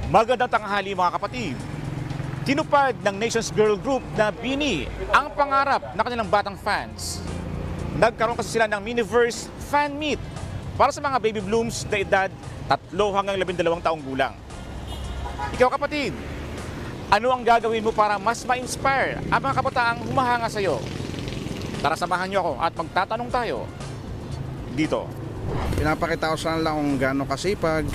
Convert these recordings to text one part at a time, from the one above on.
Magandang tanghali mga kapatid. Tinupad ng Nations Girl Group na BINI ang pangarap ng kanilang batang fans. Nagkaroon kasi sila ng Miniverse Fan Meet para sa mga baby blooms na edad 3 hanggang 12 taong gulang. Ikaw kapatid, ano ang gagawin mo para mas ma-inspire ang mga kabataang humahanga sa iyo? Tara samahan niyo ako at magtatanong tayo dito. Pinapakita ko sa kanila kung gaano kasipag,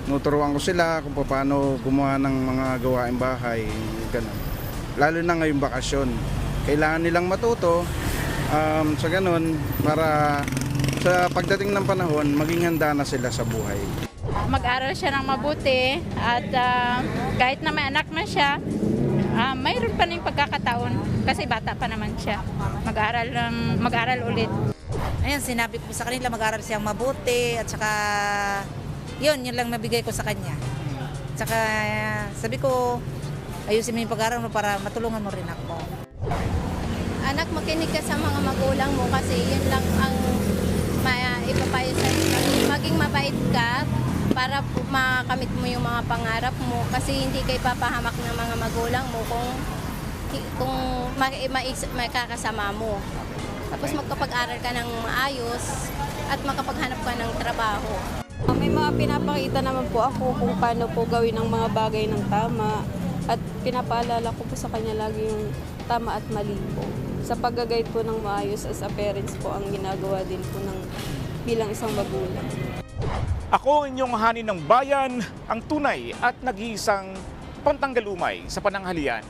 nuturuan ko sila kung paano gumawa ng mga gawaing bahay, ganun. Lalo na ngayong bakasyon. Kailangan nilang matuto sa ganun para sa pagdating ng panahon, maging handa na sila sa buhay. Mag-aral siya ng mabuti at kahit na may anak na siya, mayroon pa rin pagkakataon kasi bata pa naman siya. Mag-aral ulit. Ayun, sinabi ko sa kanila mag-aral siyang mabuti at saka yun lang mabigay ko sa kanya. Saka sabi ko, ayusin mo yung pag-aral mo para matulungan mo rin ako. Anak, makinig ka sa mga magulang mo kasi yun lang ang ipapayo sa maging mabait ka para makamit mo yung mga pangarap mo kasi hindi kayo papahamak ng mga magulang mo kung makakasama mo. Tapos magkapag-aral ka ng maayos at makapaghanap ka ng trabaho. May mga pinapakita naman po ako kung paano po gawin ang mga bagay ng tama at pinapaalala ko po sa kanya lagi yung tama at mali po. Sa pag-guide po ng maayos as a parents po ang ginagawa din po ng bilang isang magulang. Ako inyong hanin ng bayan, ang tunay at nag-iisang pantanggal umay sa pananghalian.